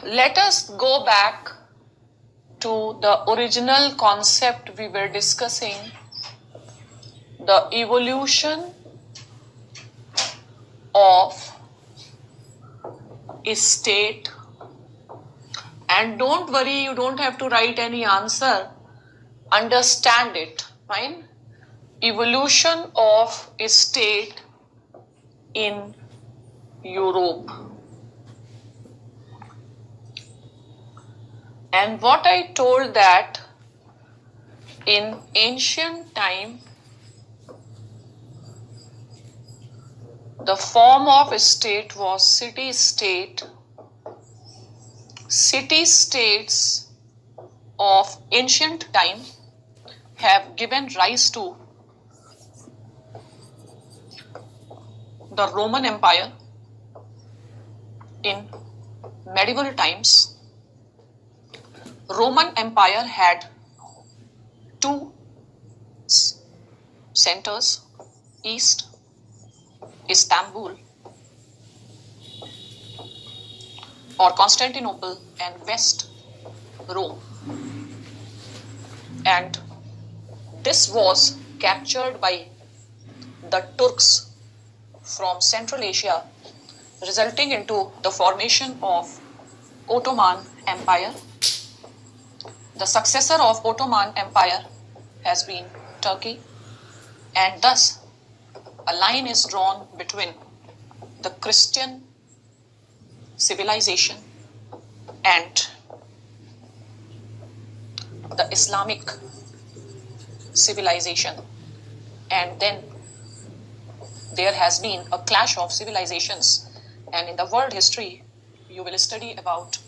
Let us go back to the original concept we were discussing, the evolution of a state. And don't worry, you don't have to write any answer. Understand it, fine? Evolution of a state in Europe. And what I told that in ancient time, the form of a state was city-state. City-states of ancient time have given rise to the Roman Empire in medieval times. Roman Empire had two centers, East, Istanbul, or Constantinople, and West, Rome. And this was captured by the Turks from Central Asia, resulting into the formation of Ottoman Empire. The successor of Ottoman Empire has been Turkey, and thus a line is drawn between the Christian civilization and the Islamic civilization, and then there has been a clash of civilizations, and in the world history you will study about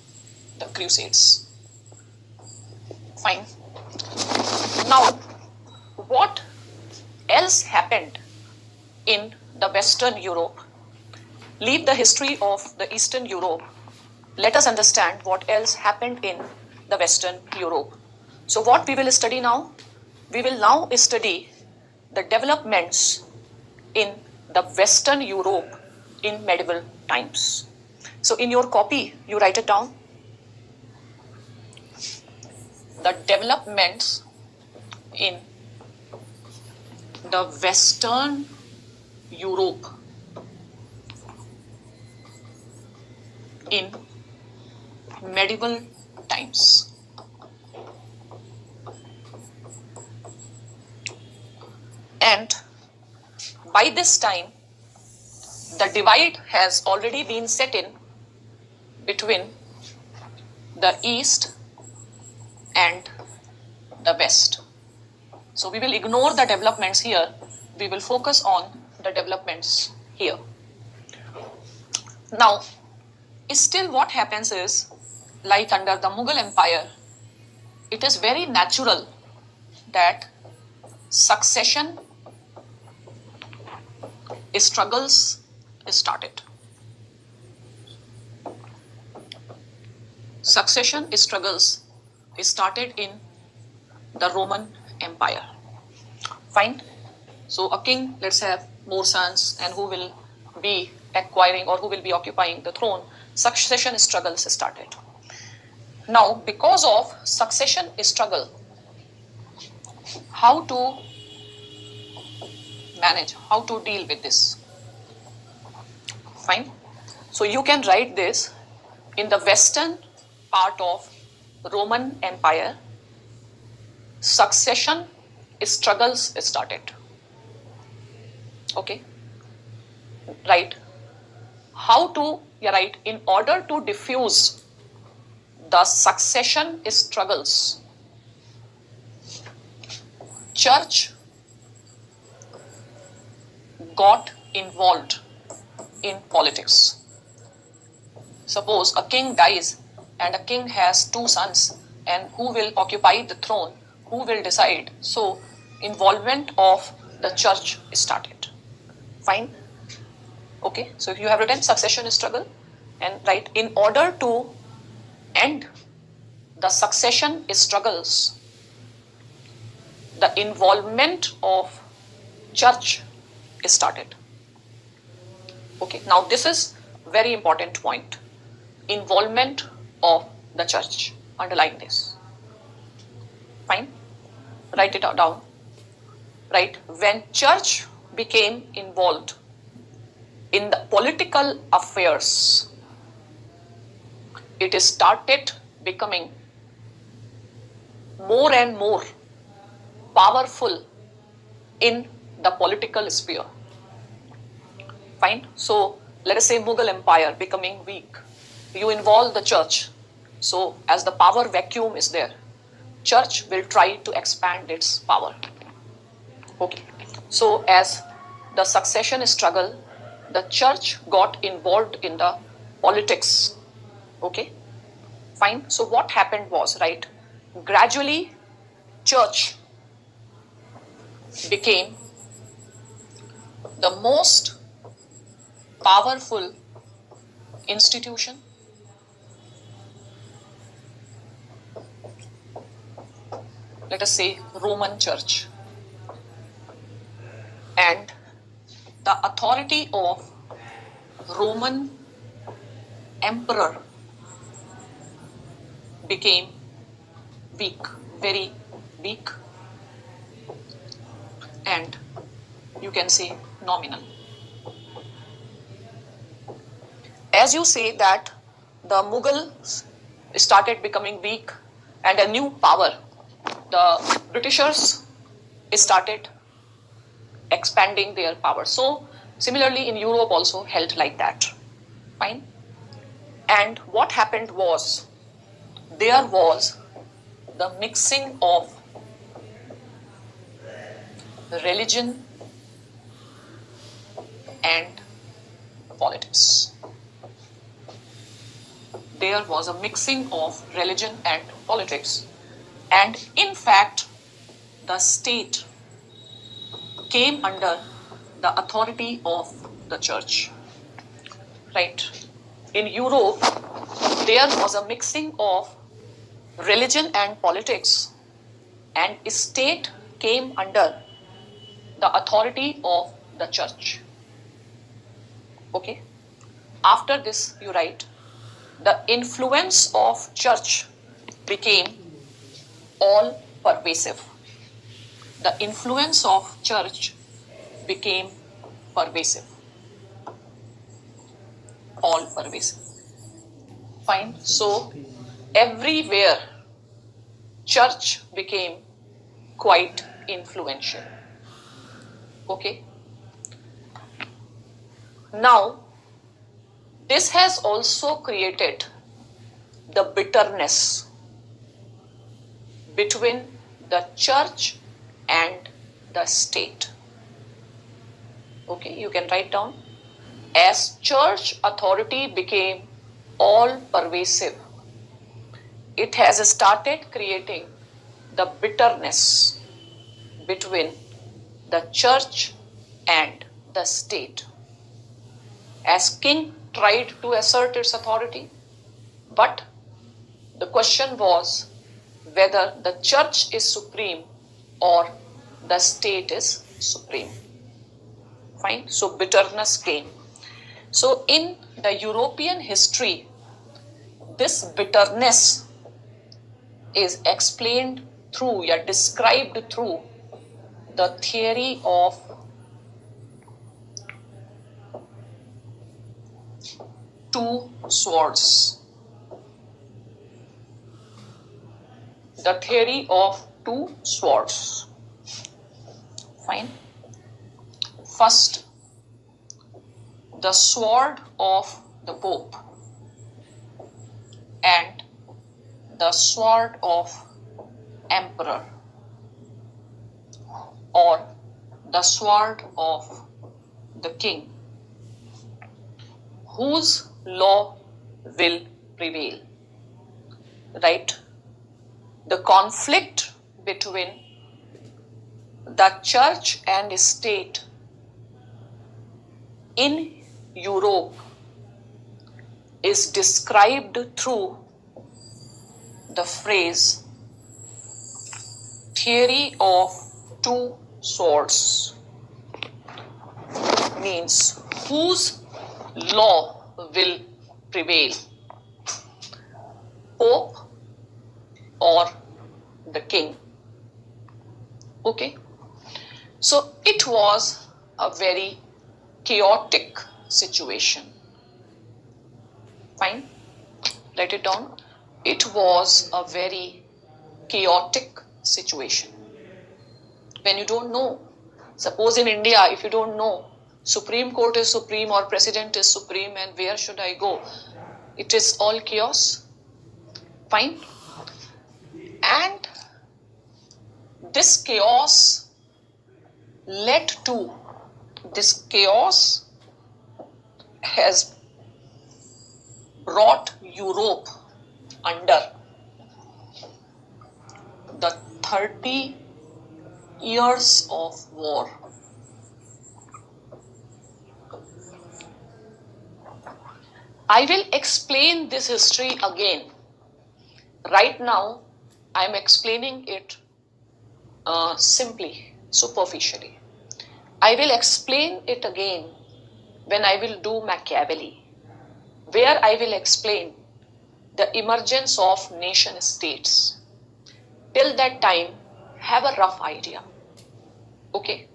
the Crusades. Fine. Now, what else happened in the Western Europe? Leave the history of the Eastern Europe. Let us understand what else happened in the Western Europe. So what we will study now? We will now study the developments in the Western Europe in medieval times. So in your copy, you write it down. The developments in the Western Europe in medieval times. And by this time, the divide has already been set in between the East and the West. So we will ignore the developments here. We will focus on the developments here. Now, still what happens is, like under the Mughal Empire, it is very natural that succession struggles started. Succession struggles started in the Roman Empire. Fine. So a king, let's have more sons, and who will be acquiring or who will be occupying the throne. Succession struggles started. Now, because of succession struggle, how to manage, how to deal with this? Fine. So you can write this in the western part of Roman Empire, succession struggles started. Okay. Right. How to, right, in order to diffuse the succession struggles, church got involved in politics. Suppose a king dies and a king has two sons, and who will occupy the throne, who will decide? So involvement of the church started. Fine. Okay, so you have written succession struggle, and right, in order to end the succession struggles, the involvement of church started. Okay, now this is very important point. Involvement of the church. Underline this. Fine. Write it down. Right. When church became involved in the political affairs, it started becoming more and more powerful in the political sphere. Fine. So let us say Mughal Empire becoming weak. You involve the church. So as the power vacuum is there, church will try to expand its power. Okay. So as the succession struggle, the church got involved in the politics. Okay. Fine. So what happened was, right, gradually church became the most powerful institution let us say Roman Church, and the authority of Roman emperor became weak, very weak, and you can say nominal. As you say that the Mughals started becoming weak and a new power, the Britishers started expanding their power. So similarly in Europe also held like that. Fine. And what happened was, there was the mixing of religion and politics. There was a mixing of religion and politics. And in fact, the state came under the authority of the church. Right? In Europe, there was a mixing of religion and politics, and state came under the authority of the church. Okay? After this, you write, the influence of church became all pervasive. The influence of church became pervasive. All pervasive. Fine. So everywhere church became quite influential. Okay. Now, this has also created the bitterness between the church and the state. Okay, you can write down. As church authority became all pervasive, it has started creating the bitterness between the church and the state. As king tried to assert its authority, but the question was whether the church is supreme or the state is supreme. Fine. So bitterness came. So in the European history, this bitterness is explained through, or described through, the theory of two swords. The theory of two swords. Fine. First, the sword of the Pope and the sword of Emperor, or the sword of the King. Whose law will prevail? Right? The conflict between the church and state in Europe is described through the phrase theory of two swords. Means whose law will prevail. Pope or the king. Okay, so it was a very chaotic situation. Fine, write it down. It was a very chaotic situation. When you don't know, suppose in India, if you don't know Supreme Court is supreme or President is supreme and where should I go, it is all chaos. Fine. And this chaos has brought Europe under the 30 years of war. I will explain this history again. Right now, I am explaining it simply, superficially. I will explain it again when I will do Machiavelli, where I will explain the emergence of nation states. Till that time, have a rough idea. Okay,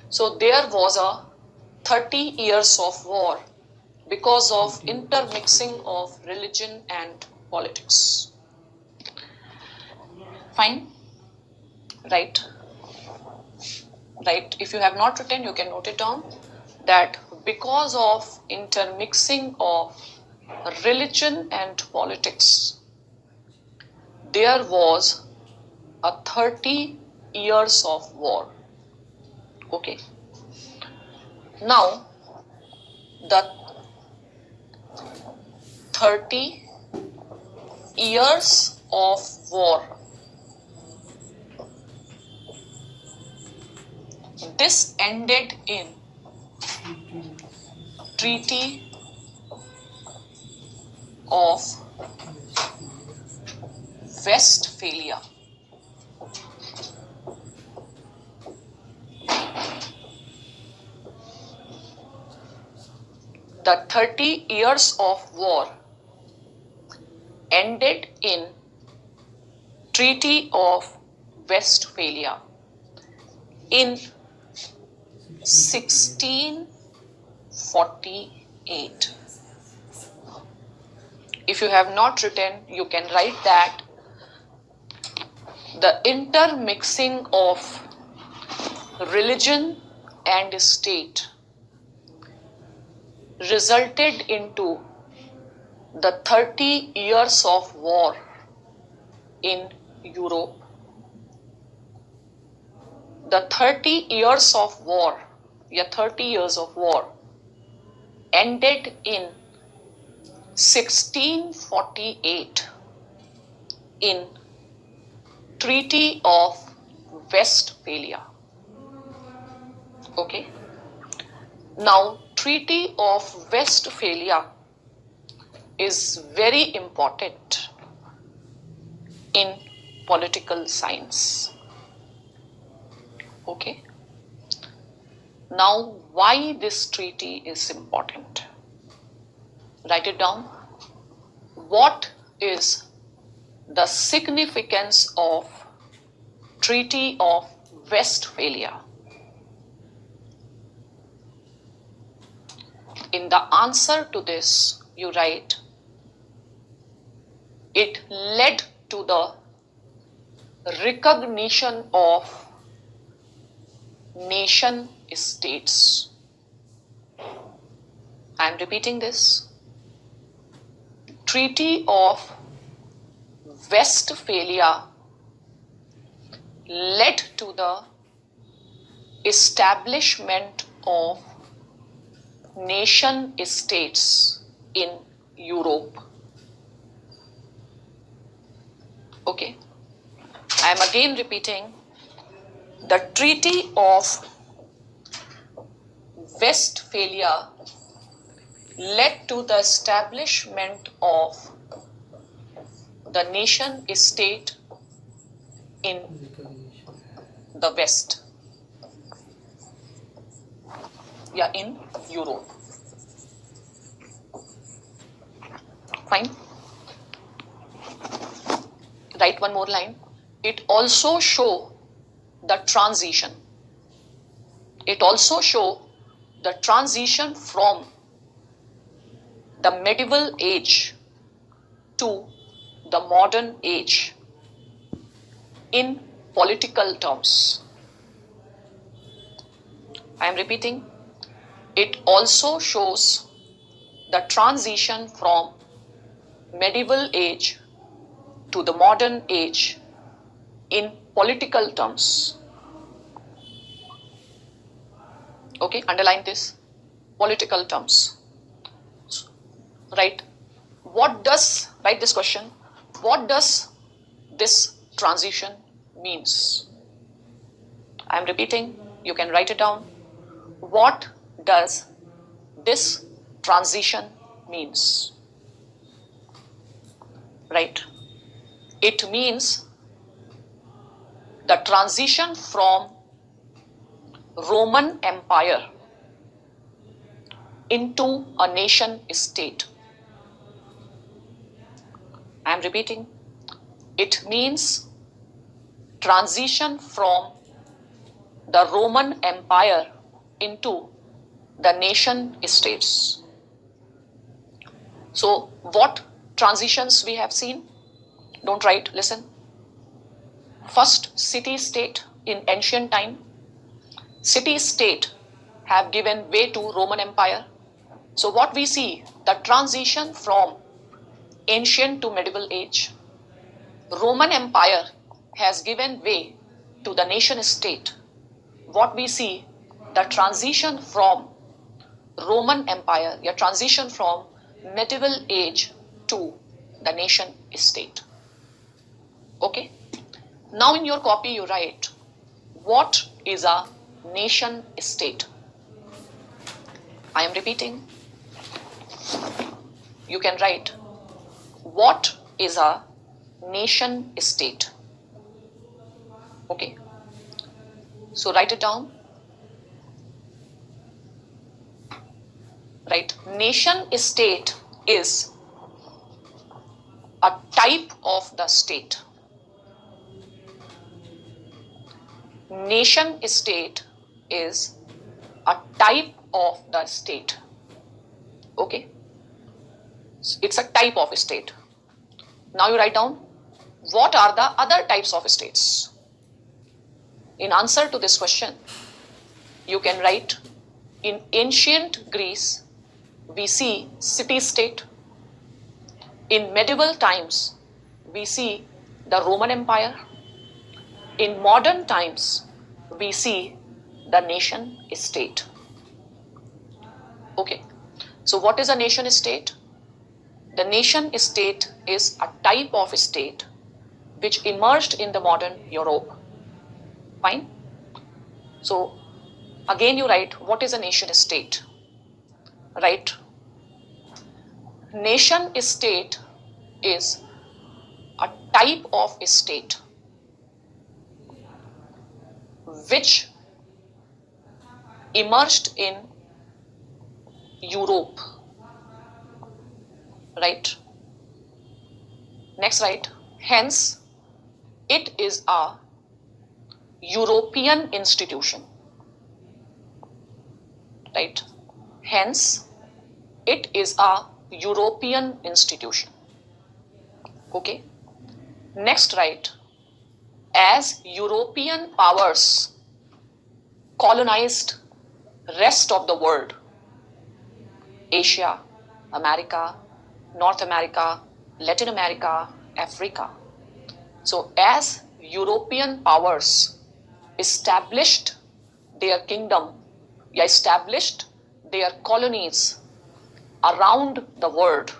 so there was a 30 years of war because of intermixing of religion and politics. Fine, right? If you have not written, you can note it down, that because of intermixing of religion and politics, there was a 30 years of war. Okay. Now, the 30 years of war, this ended in Treaty of Westphalia. The 30 years of war ended in Treaty of Westphalia in 1648. If you have not written, you can write that the intermixing of religion and state resulted into the 30 years of war in Europe. The 30 years of war, 30 years of war ended in 1648 in Treaty of Westphalia. Okay. Now, Treaty of Westphalia is very important in political science. Okay. Now, why this treaty is important? Write it down. What is the significance of Treaty of Westphalia? In the answer to this, you write, it led to the recognition of nation states. I am repeating this. Treaty of Westphalia led to the establishment of nation states in Europe. Okay. I am again repeating. The Treaty of Westphalia led to the establishment of the nation state in the West. In Europe. Fine. Write one more line. It also show the transition. It also show the transition from the medieval age to the modern age in political terms. I am repeating. It also shows the transition from medieval age to the modern age in political terms. Okay, underline this. Political terms. Right? Write this question. What does this transition means? I am repeating. You can write it down. What does this transition means? Right? It means the transition from Roman Empire into a nation state. I am repeating. It means transition from the Roman Empire into the nation states. So what transitions we have seen? Don't write, listen. First, city-state in ancient time. City-state have given way to Roman Empire. So what we see, the transition from ancient to medieval age. Roman Empire has given way to the nation state. What we see, the transition from Roman Empire, a transition from medieval age to the nation state. Okay? Now in your copy you write, what is a nation state? I am repeating. You can write, what is a nation state? Okay. So write it down. Right. Nation state is a type of the state. Nation state is a type of the state. Okay. It's a type of state. Now you write down, what are the other types of states? In answer to this question, you can write, in ancient Greece, we see city-state. In medieval times, we see the Roman Empire. In modern times, we see the nation state. Okay. So what is a nation state? The nation state is a type of state which emerged in the modern Europe. Fine. So again you write, what is a nation state? Right. Nation state is a type of state which emerged in Europe. Right. Next, right. Hence, it is a European institution. Right. Hence, it is a European institution. Okay. Next, right. As European powers colonized rest of the world, Asia, America, North America, Latin America, Africa. So as European powers established their kingdom, established their colonies around the world,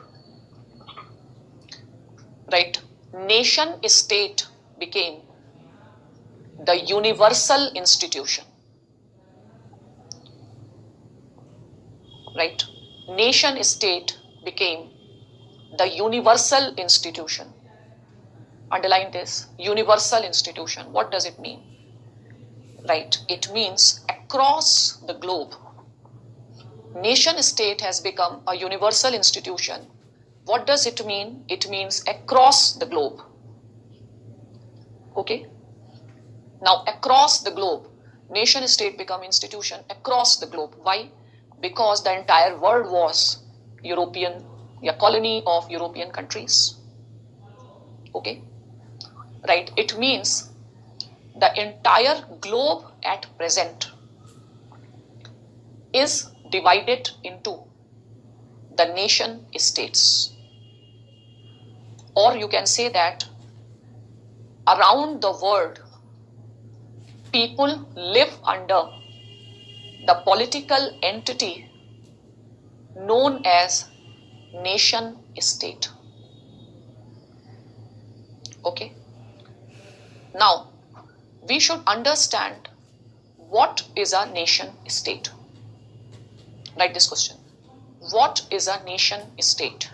right, nation state became the universal institution. Right? Nation state became the universal institution. Underline this, universal institution. What does it mean? Right, it means across the globe. Nation state has become a universal institution. What does it mean? It means across the globe. Okay. Now across the globe, nation state become institution across the globe. Why? Because the entire world was European, a colony of European countries. Okay. Right. It means the entire globe at present is divided into the nation states. Or you can say that around the world, people live under the political entity known as nation state. Okay. Now, we should understand what is a nation state. Write this question. What is a nation state?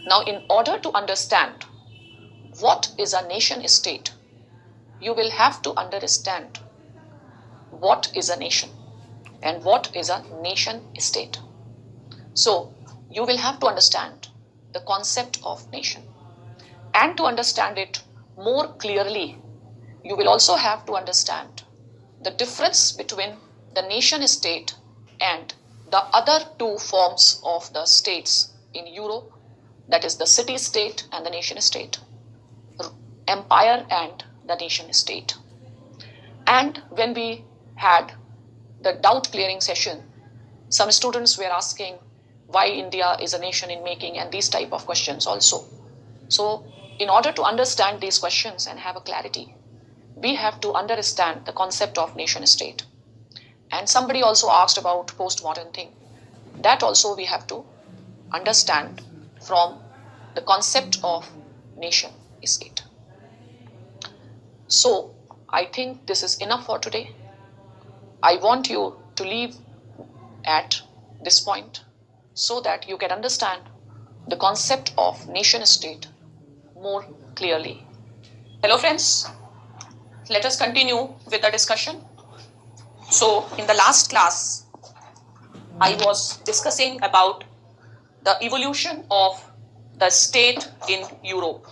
Now, in order to understand what is a nation state, you will have to understand what is a nation and what is a nation state. So, you will have to understand the concept of nation. And to understand it more clearly, you will also have to understand the difference between the nation state and the other two forms of the states in Europe, that is the city state and the nation state, empire and the nation state. And when we had the doubt clearing session, some students were asking why India is a nation in making and these type of questions also. So in order to understand these questions and have a clarity, we have to understand the concept of nation state. And somebody also asked about postmodern thing. That also we have to understand from the concept of nation state. So I think this is enough for today. I want you to leave at this point so that you can understand the concept of nation state more clearly. Hello friends, let us continue with the discussion. So in the last class, I was discussing about the evolution of the state in Europe.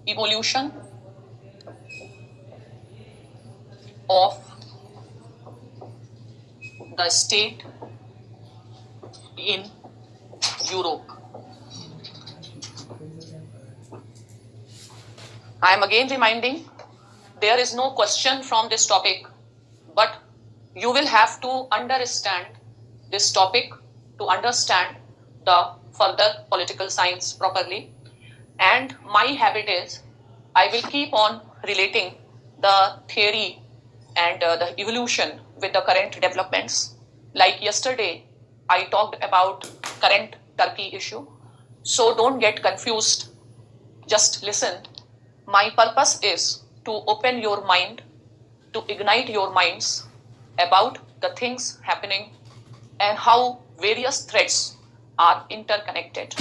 Evolution of the state in Europe. I am again reminding, there is no question from this topic, but you will have to understand this topic to understand the further political science properly. And my habit is, I will keep on relating the theory and the evolution with the current developments. Like yesterday, I talked about current Turkey issue. So don't get confused. Just listen. My purpose is to open your mind, to ignite your minds about the things happening and how various threads are interconnected.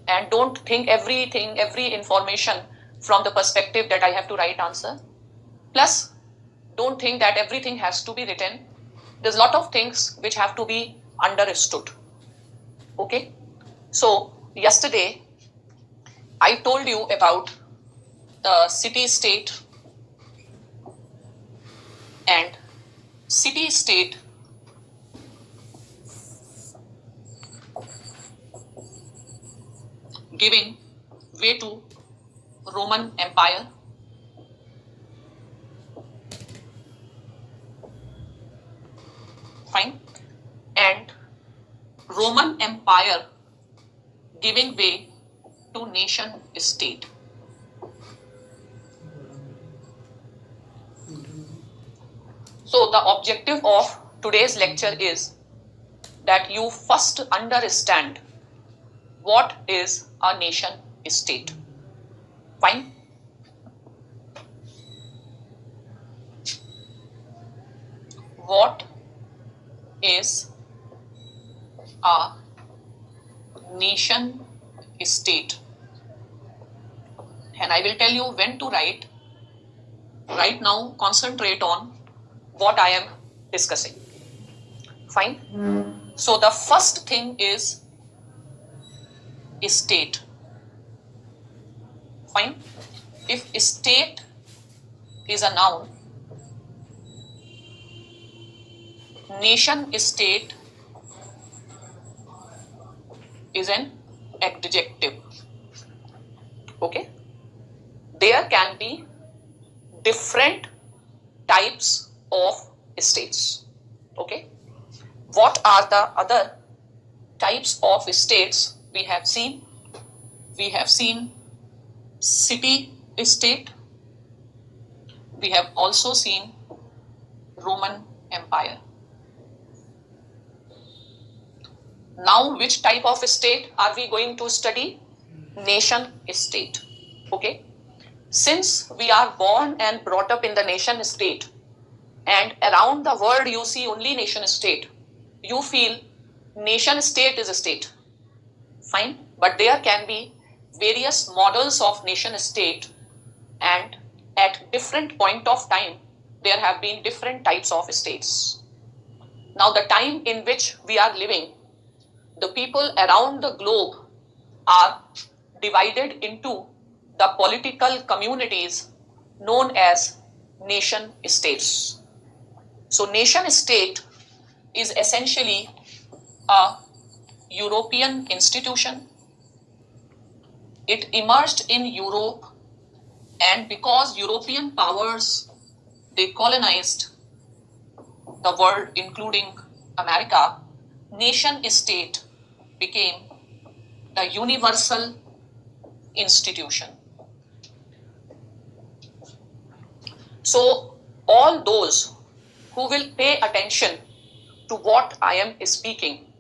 And don't think everything, every information from the perspective that I have to write answer. Plus, don't think that everything has to be written. There's a lot of things which have to be understood. Okay? So, yesterday, I told you about the city-state and city-state giving way to Roman Empire. Fine. And Roman Empire giving way to nation state. So the objective of today's lecture is that you first understand what is a nation state. Fine. what is a nation state? And I will tell you when to write. Right now, concentrate on what I am discussing. Fine. So the first thing is state. Fine. If state is a noun, nation state is an adjective. Okay. There can be different types of states. Okay. What are the other types of states we have seen? We have seen city state. We have also seen Roman Empire. Now, which type of state are we going to study? Nation state. Okay. Since we are born and brought up in the nation state, and around the world you see only nation state, you feel nation state is a state. Fine. But there can be various models of nation state, and at different point of time, there have been different types of states. Now, the time in which we are living, the people around the globe are divided into the political communities known as nation states. So nation state is essentially a European institution. It emerged in Europe, and because European powers, they colonized the world including America, nation state became the universal institution. So all those who will pay attention to what I am speaking,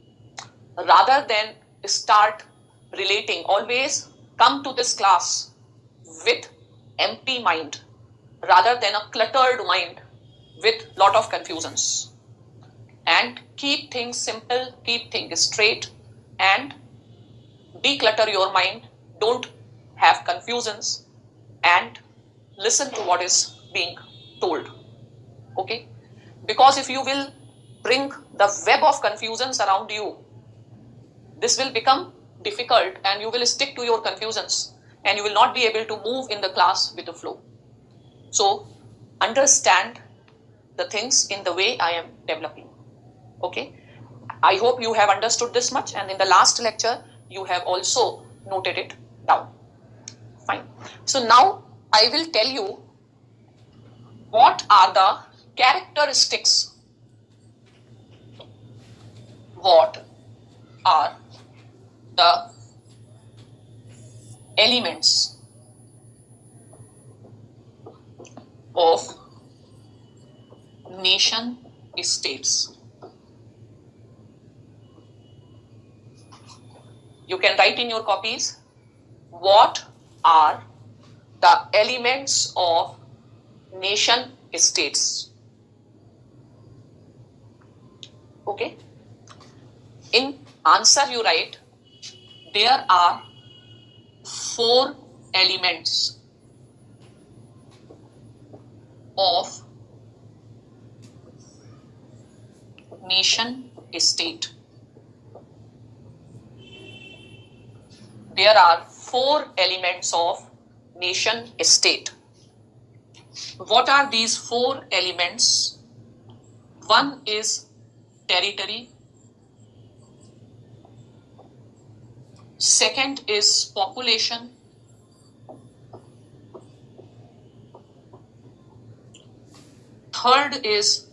rather than start relating, always come to this class with empty mind rather than a cluttered mind with lot of confusions, and keep things simple, keep things straight, and declutter your mind. Don't have confusions, and listen to what is being told. Okay. Because if you will bring the web of confusions around you, this will become difficult and you will stick to your confusions and you will not be able to move in the class with the flow. So understand the things in the way I am developing. Okay. I hope you have understood this much, and in the last lecture you have also noted it down. Fine. So now I will tell you what are the characteristics, what are the elements of nation states. You can write in your copies, what are the elements of nation states. Okay. In answer you write, there are 4 elements of nation state. There are 4 elements of nation state. What are these 4 elements? One is territory. Second is population. Third is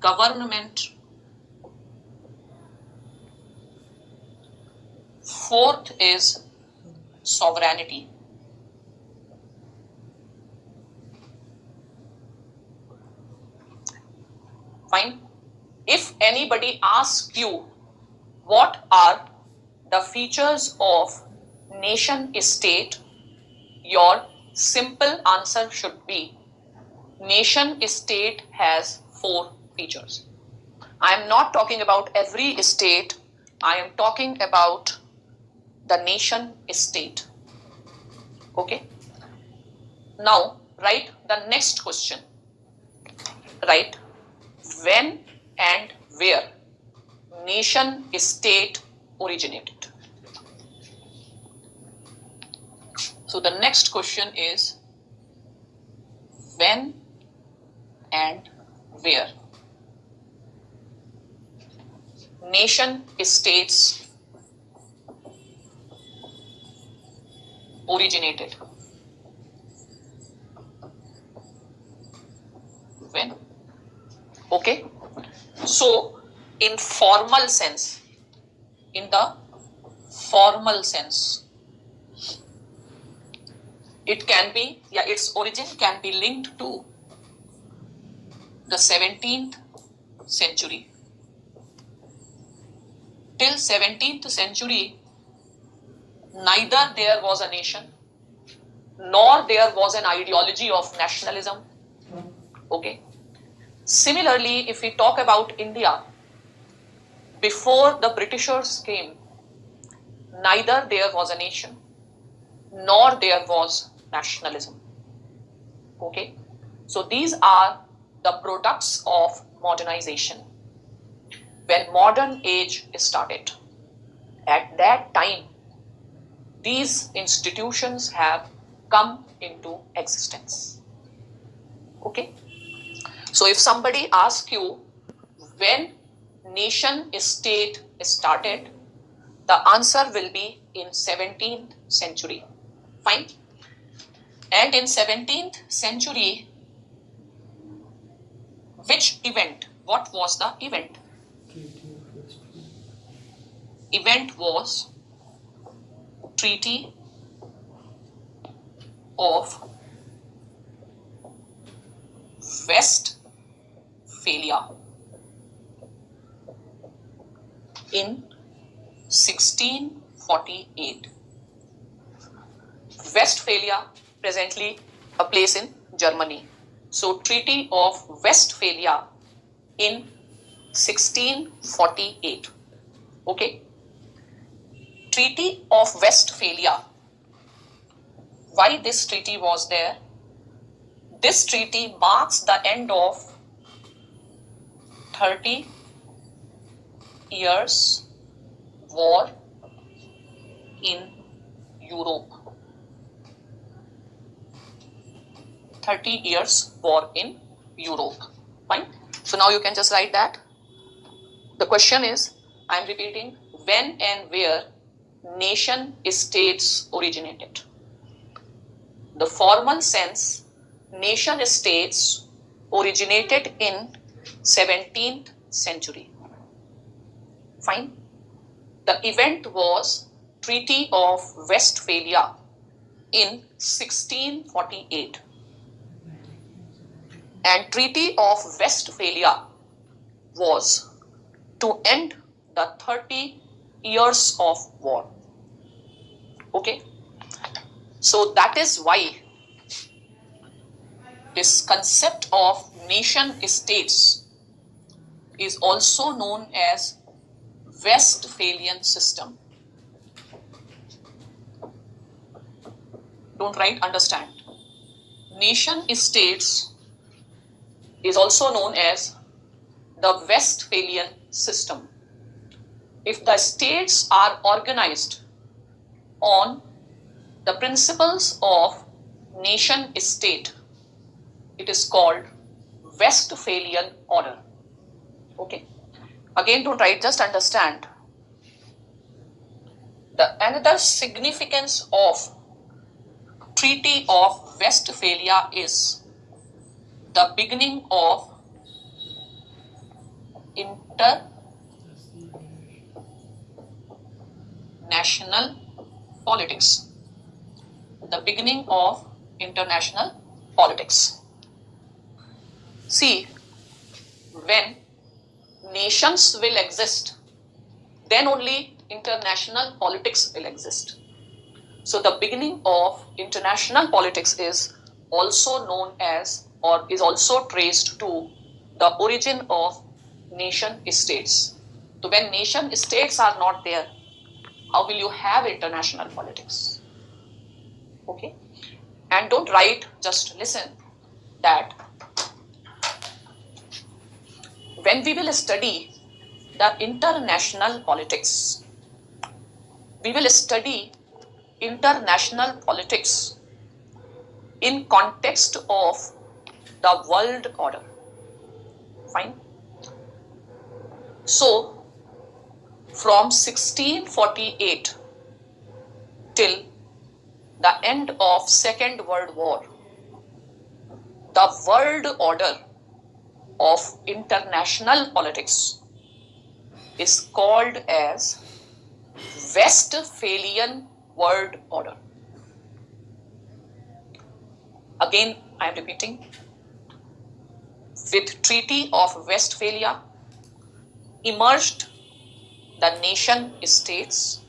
government. Fourth is sovereignty. Fine. If anybody asks you what are the features of nation state, your simple answer should be nation state has 4 features. I am not talking about every state. I am talking about the nation state. Okay. Now, write the next question. Write when and where nation state originated. So the next question is when and where nation states originated. When? Okay. So in formal sense, in the formal sense, it can be, its origin can be linked to the 17th century. Till 17th century, neither there was a nation, nor there was an ideology of nationalism. Okay. Similarly, if we talk about India, before the Britishers came, neither there was a nation, nor there was nationalism. Okay. So these are the products of modernization. When modern age started, at that time, these institutions have come into existence. Okay. So if somebody asks you when nation state started, the answer will be in 17th century. Fine. And in 17th century, which event? What was the event? Event was Treaty of Westphalia in 1648. Westphalia, presently a place in Germany. So Treaty of Westphalia in 1648. Okay. Treaty of Westphalia. Why this treaty was there? This treaty marks the end of 30 years war in Europe. 30 years war in Europe. Fine. So now you can just write that. The question is, I am repeating, when and where nation states originated. The formal sense, nation states originated in 17th century. Fine. The event was Treaty of Westphalia in 1648. And Treaty of Westphalia was to end the 30 years of war. Okay. So that is why this concept of nation states is also known as Westphalian system. Don't write, understand. Nation states is also known as the Westphalian system. If the states are organized on the principles of nation state, it is called Westphalian order. Okay. Again, don't write, just understand. Another significance of Treaty of Westphalia is the beginning of international politics. The beginning of international politics. See, when nations will exist, then only international politics will exist. So the beginning of international politics is also known as, or is also traced to, the origin of nation states. So when nation states are not there, how will you have international politics? Okay? And don't write, just listen that when we will study the international politics, we will study international politics in context of the world order. Fine. So, from 1648 till the end of Second World War, the world order of international politics is called as Westphalian World Order. Again, I am repeating. With Treaty of Westphalia emerged the nation states,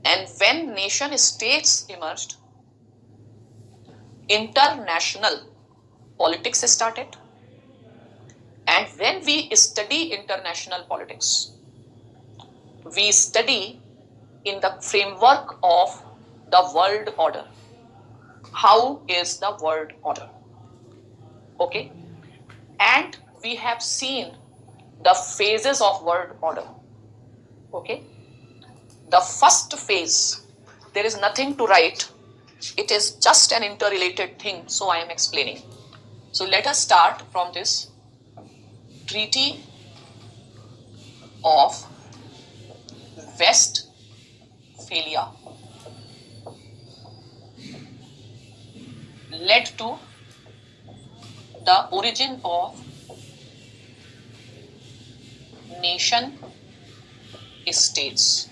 and when nation states emerged, international politics started. And when we study international politics, we study in the framework of the world order. How is the world order? Okay? And we have seen the phases of world order. Okay? The first phase, there is nothing to write. It is just an interrelated thing, so I am explaining. So let us start from this Treaty of Westphalia led to the origin of nation states.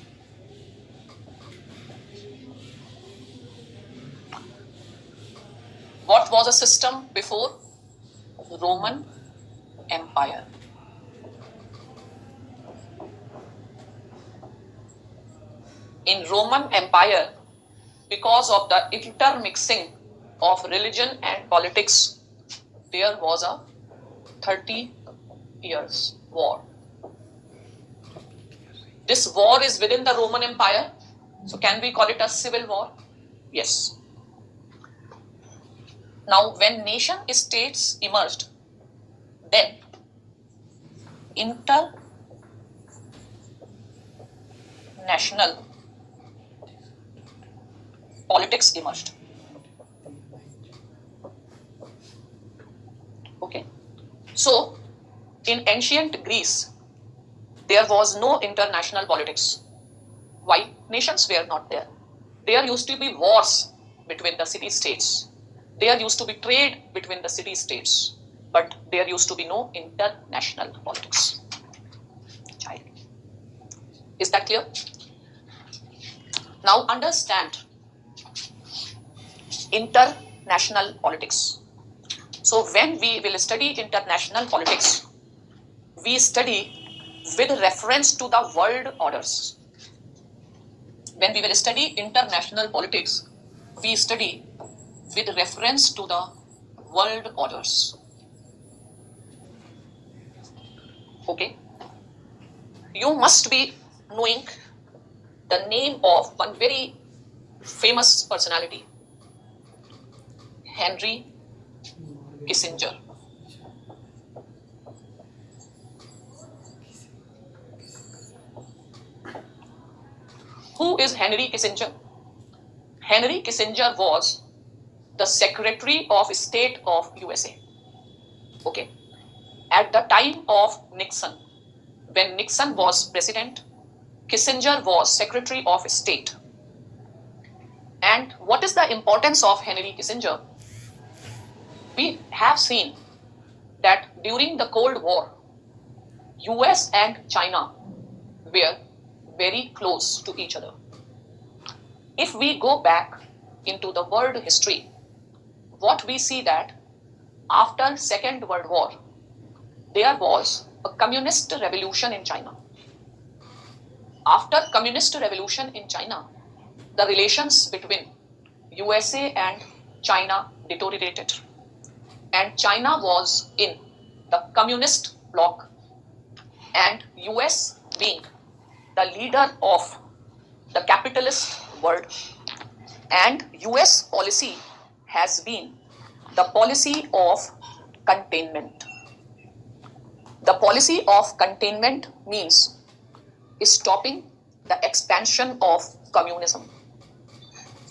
What was a system before? Roman Empire. In Roman Empire, because of the intermixing of religion and politics, there was a 30 years war. This war is within the Roman Empire, so can we call it a civil war? Yes. Now, when nation states emerged, then international politics emerged. Okay. So, in ancient Greece, there was no international politics. Why? Nations were not there. There used to be wars between the city-states. There used to be trade between the city-states. But there used to be no international politics. Child. Is that clear? Now understand international politics. So when we will study international politics, we study with reference to the world orders. When we will study international politics, we study with reference to the world orders. Okay? You must be knowing the name of one very famous personality, Henry Kissinger. Who is Henry Kissinger? Henry Kissinger was the Secretary of State of USA. Okay. At the time of Nixon, when Nixon was president, Kissinger was Secretary of State. And what is the importance of Henry Kissinger? We have seen that during the Cold War, US and China were very close to each other. If we go back into the world history, what we see that after Second World War, there was a communist revolution in China. After communist revolution in China, the relations between USA and China deteriorated. And China was in the communist bloc and US being the leader of the capitalist world, and US policy has been the policy of containment. The policy of containment means stopping the expansion of communism.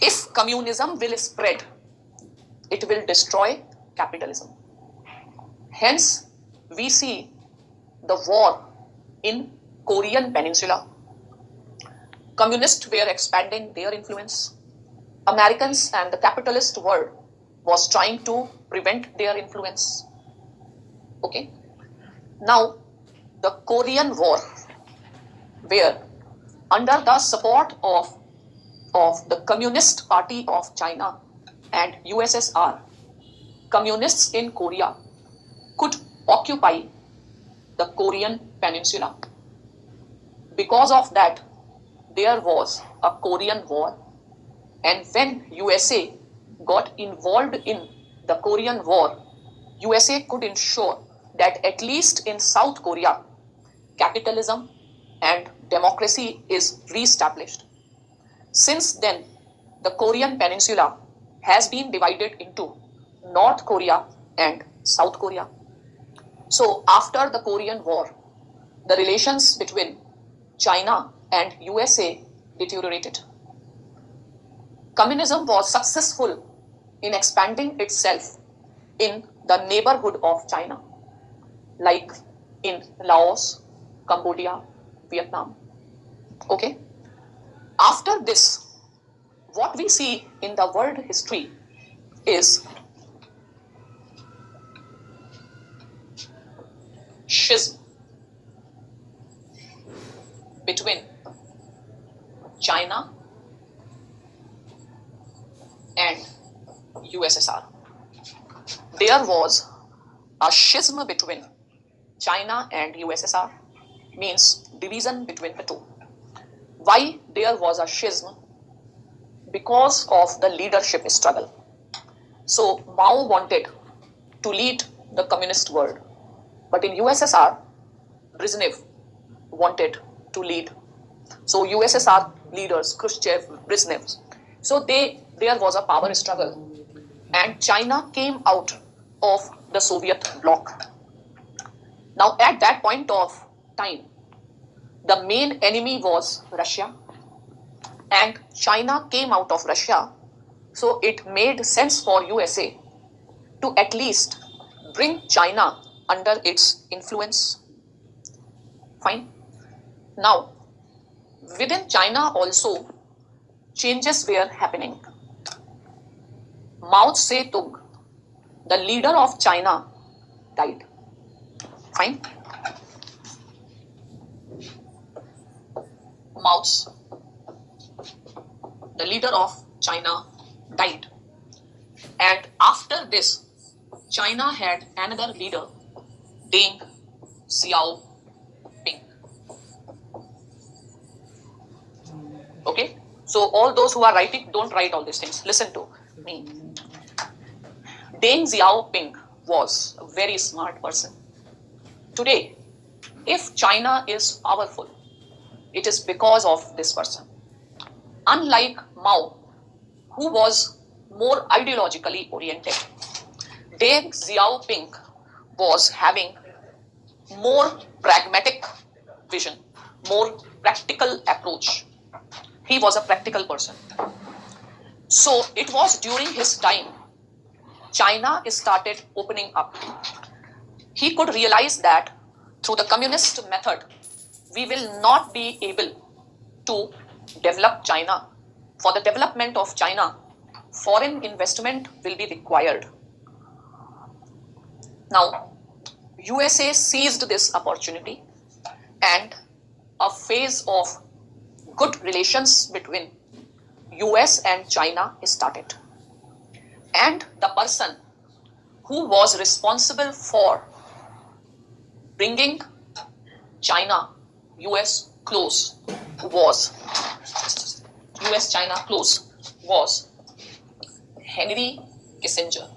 If communism will spread, it will destroy capitalism. Hence, we see the war in Korean Peninsula. Communists were expanding their influence. Americans and the capitalist world was trying to prevent their influence. Okay. Now, the Korean War, where under the support of the Communist Party of China and USSR, communists in Korea could occupy the Korean Peninsula. Because of that, there was a Korean War, and when USA got involved in the Korean War, USA could ensure that at least in South Korea, capitalism and democracy is re-established. Since then, the Korean Peninsula has been divided into North Korea and South Korea. So after the Korean War, the relations between China and USA deteriorated. Communism was successful in expanding itself in the neighborhood of China, like in Laos, Cambodia, Vietnam. Okay? After this, what we see in the world history is schism between China and USSR. There was a schism between China and USSR, means division between the two. Why there was a schism? Because of the leadership struggle. So Mao wanted to lead the communist world, but in USSR, Brezhnev wanted to lead. So USSR leaders, Khrushchev, Brezhnev, so there was a power struggle, and China came out of the Soviet bloc. Now at that point of time, the main enemy was Russia, and China came out of Russia, so it made sense for USA to at least bring China under its influence. Fine. Now, within China also, changes were happening. Mao Zedong, the leader of China, died. Fine. Mao, the leader of China, died. And after this, China had another leader, Deng Xiaoping. Okay? So all those who are writing, don't write all these things. Listen to me. Deng Xiaoping was a very smart person. Today, if China is powerful, it is because of this person. Unlike Mao, who was more ideologically oriented, Deng Xiaoping was having more pragmatic vision, more practical approach. He was a practical person. So it was during his time, China started opening up. He could realize that through the communist method, we will not be able to develop China. For the development of China, foreign investment will be required. Now, USA seized this opportunity, and a phase of good relations between US and China started. And the person who was responsible for bringing China, US close was US-China close was Henry Kissinger.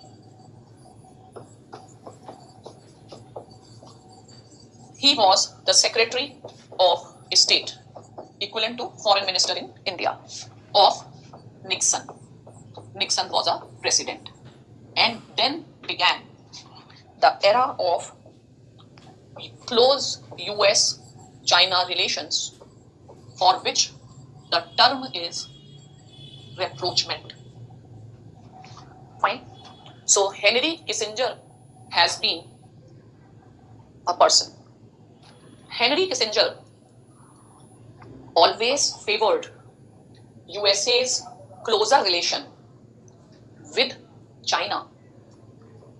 He was the Secretary of State, equivalent to Foreign Minister in India, of Nixon. Nixon was a president. And then began the era of close US-China relations, for which the term is rapprochement. Fine. So Henry Kissinger has been a person. Henry Kissinger always favored USA's closer relation with China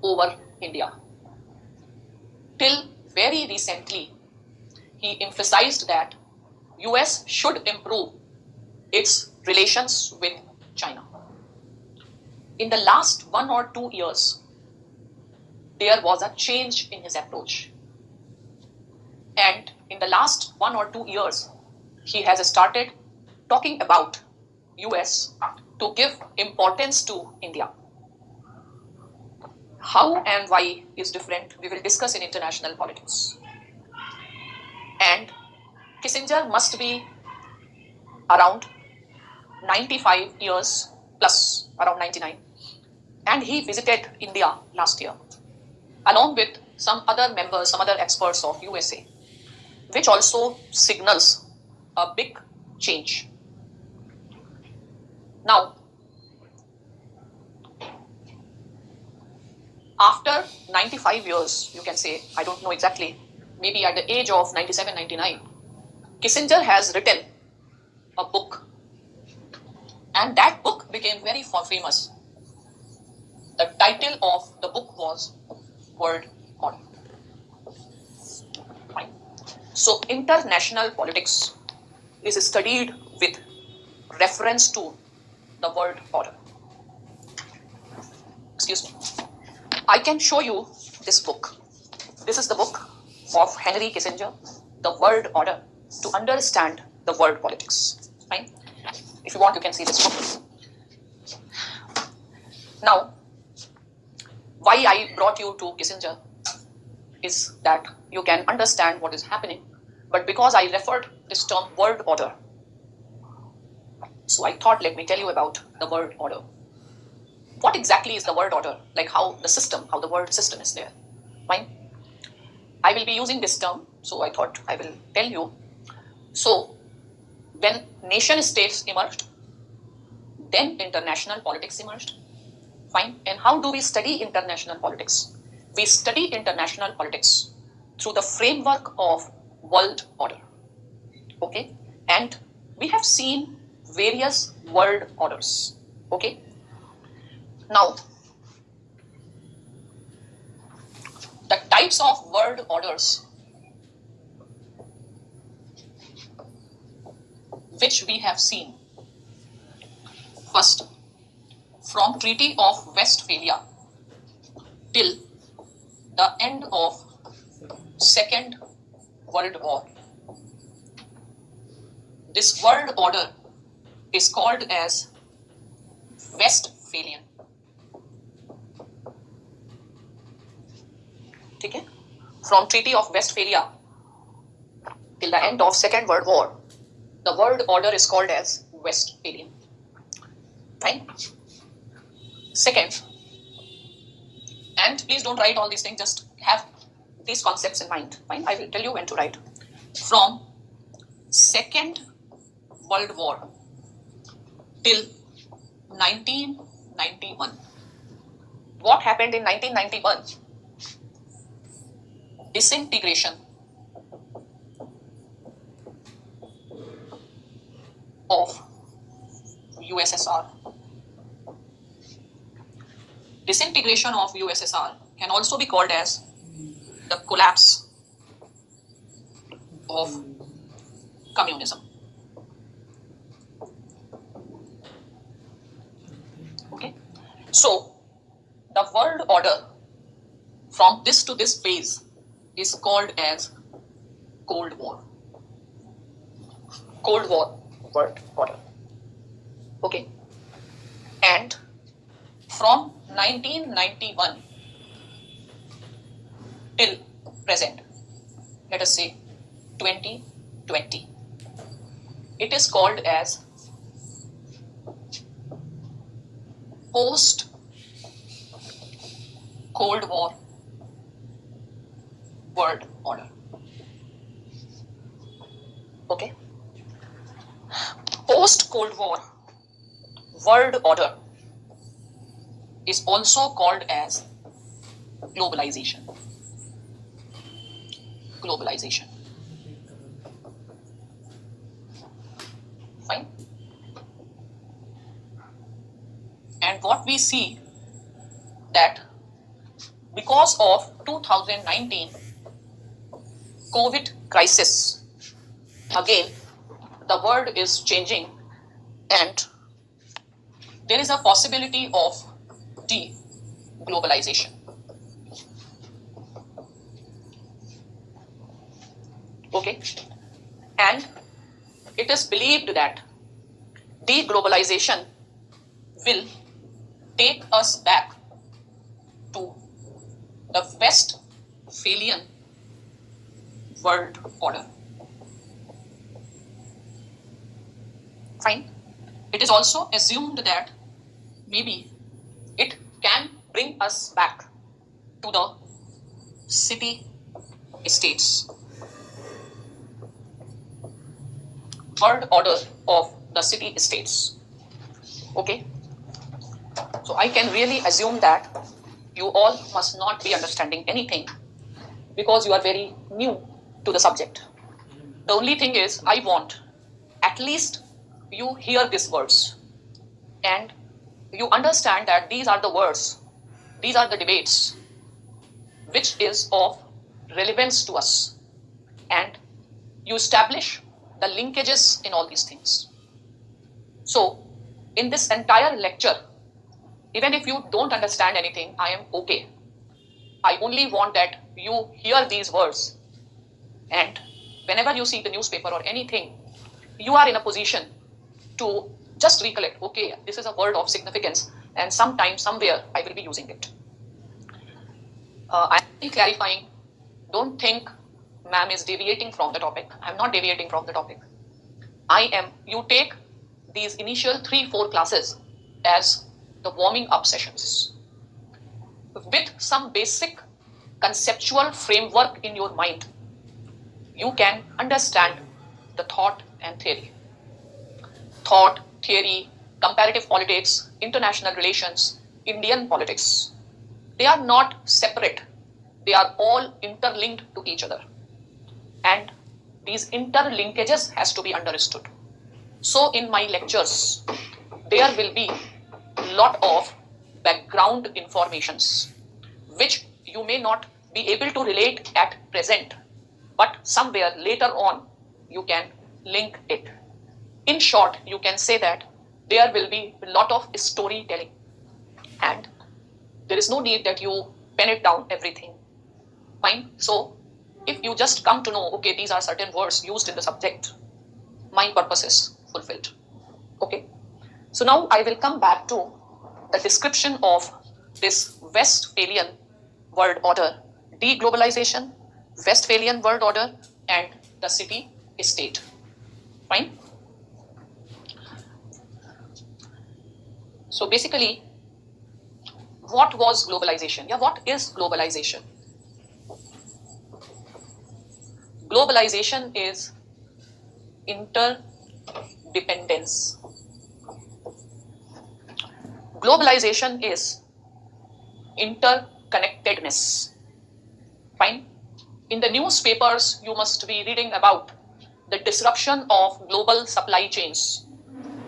over India. Till very recently, he emphasized that US should improve its relations with China. In the last 1 or 2 years, there was a change in his approach. And in the last 1 or 2 years, he has started talking about US to give importance to India. How and why is different, we will discuss in international politics. And Kissinger must be around 95 years plus, around 99. And he visited India last year, along with some other members, some other experts of USA, which also signals a big change. Now, after 95 years, you can say, I don't know exactly, maybe at the age of 97, 99, Kissinger has written a book. And that book became very famous. The title of the book was World Order. Fine. So international politics is studied with reference to the world order. Excuse me. I can show you this book. This is the book of Henry Kissinger, The World Order, to understand the world politics. Fine. If you want, you can see this book. Now, why I brought you to Kissinger is that you can understand what is happening. But because I referred this term world order, so I thought, let me tell you about the world order. What exactly is the world order? Like how the system, how the world system is there. Fine. I will be using this term, so I thought I will tell you. So, when nation states emerged, then international politics emerged. Fine. And how do we study international politics? We study international politics through the framework of world order. Okay. And we have seen various world orders. Okay. Now, the types of world orders which we have seen. First, from Treaty of Westphalia till the end of Second World War. This world order is called as Westphalian. Okay? From Treaty of Westphalia till the end of Second World War, the world order is called as Westphalian. Fine. Second, and please don't write all these things, just have these concepts in mind. Fine, I will tell you when to write. From Second World War till 1991. What happened in 1991? Disintegration of USSR. Disintegration of USSR can also be called as the collapse of communism. Okay. So, the world order from this to this phase is called as Cold War. Cold War world order. Okay. And from 1991 till present, let us say 2020. It is called as post Cold War world order. Okay. Post Cold War world order is also called as globalization. Globalization. Fine. And what we see that because of 2019 COVID crisis, again, the world is changing and there is a possibility of de-globalization. Okay, and it is believed that de-globalization will take us back to the Westphalian world order. Fine. It is also assumed that maybe it can bring us back to the city states world order of the city states. Okay, so I can really assume that you all must not be understanding anything because you are very new to the subject. The only thing is I want at least you hear these words and you understand that these are the words, these are the debates which is of relevance to us, and you establish the linkages in all these things. So in this entire lecture, even if you don't understand anything, I am okay. I only want that you hear these words, and whenever you see the newspaper or anything, you are in a position to just recollect, okay, this is a word of significance and sometime, somewhere I will be using it. I am clarifying, don't think ma'am is deviating from the topic. I am not deviating from the topic. You take these initial 3-4 classes as the warming up sessions with some basic conceptual framework in your mind. You can understand the thought and theory. Thought, theory, comparative politics, international relations, Indian politics. They are not separate. They are all interlinked to each other. And these interlinkages has to be understood. So in my lectures, there will be a lot of background informations which you may not be able to relate at present, but somewhere later on you can link it. In short, you can say that there will be a lot of storytelling and there is no need that you pen it down everything. Fine. So if you just come to know, okay, these are certain words used in the subject, my purpose is fulfilled. Okay. So now I will come back to the description of this Westphalian world order, deglobalization, Westphalian world order, and the city state. Fine. So basically, what was globalization? Yeah, what is globalization? Globalization is interdependence. Globalization is interconnectedness. Fine. In the newspapers, you must be reading about the disruption of global supply chains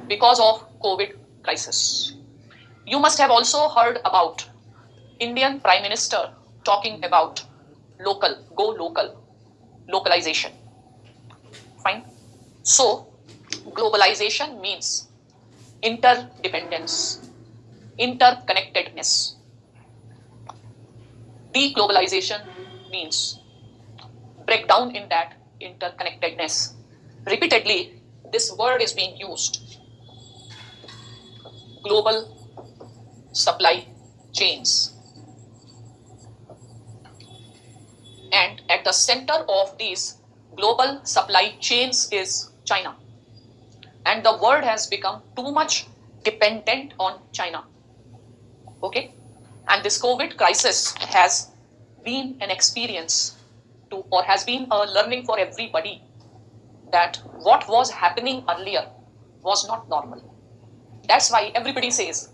because of COVID crisis. You must have also heard about Indian Prime Minister talking about localization. Fine. So, globalization means interdependence, interconnectedness. Deglobalization means breakdown in that interconnectedness. Repeatedly, this word is being used. Global supply chains. And at the center of these global supply chains is China. And the world has become too much dependent on China. Okay? And this COVID crisis has been an experience to, or has been a learning for everybody, that what was happening earlier was not normal. That's why everybody says,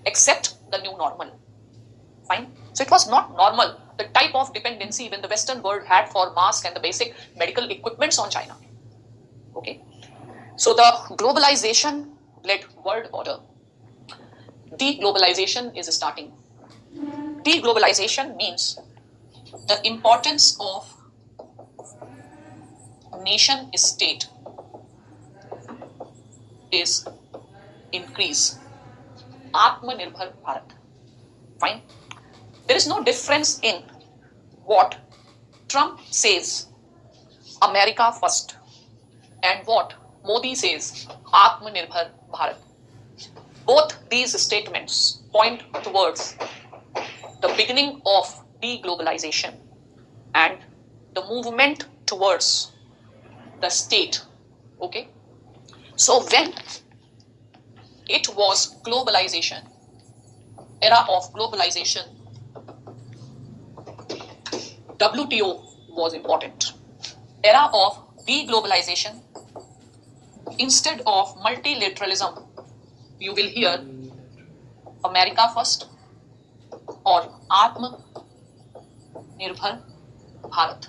accept the new normal. Fine? So it was not normal, the type of dependency when the Western world had for masks and the basic medical equipments on China. Okay? So the globalization led world order. Deglobalization is starting. Deglobalization means the importance of nation state is increase. Atmanirbhar Bharat. Fine. There is no difference in what Trump says, America first, and what Modi says, Atmanirbhar Bharat. Both these statements point towards the beginning of deglobalization and the movement towards the state. Okay? So when it was globalization, era of globalization, WTO was important. Era of deglobalization, instead of multilateralism, you will hear America first or Atmanirbhar Bharat.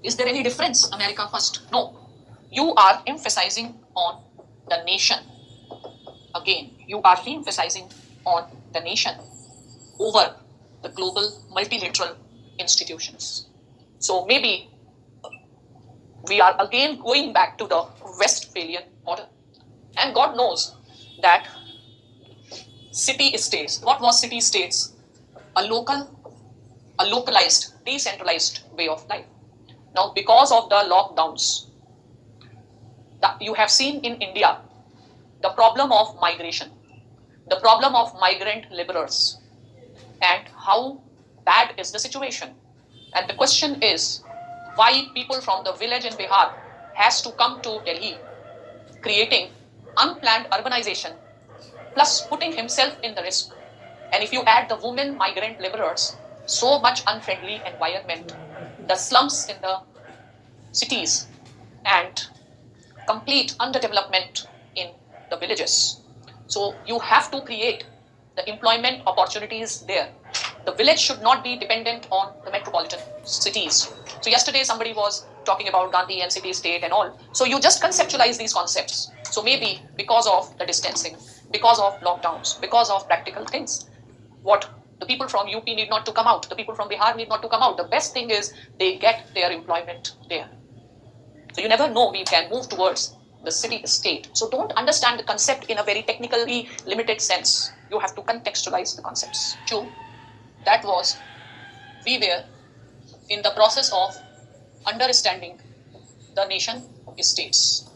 Is there any difference, America first? No. You are emphasizing on the nation. Again, you are re-emphasizing on the nation over the global multilateral institutions. So maybe we are again going back to the Westphalian model. And God knows that city-states, what was city-states? A localized, decentralized way of life. Now, because of the lockdowns, you have seen in India the problem of migration, the problem of migrant laborers, and how bad is the situation. And the question is, why people from the village in Bihar has to come to Delhi, creating unplanned urbanization, plus putting himself in the risk. And if you add the women migrant laborers, so much unfriendly environment, the slums in the cities, and complete underdevelopment in the villages. So you have to create the employment opportunities there. The village should not be dependent on the metropolitan cities. So yesterday somebody was talking about Gandhi and city state and all. So you just conceptualize these concepts. So maybe because of the distancing, because of lockdowns, because of practical things, what the people from UP need not to come out, the people from Bihar need not to come out. The best thing is they get their employment there. So you never know, we can move towards the city state. So don't understand the concept in a very technically limited sense. You have to contextualize the concepts. Two, that was, we were in the process of understanding the nation states.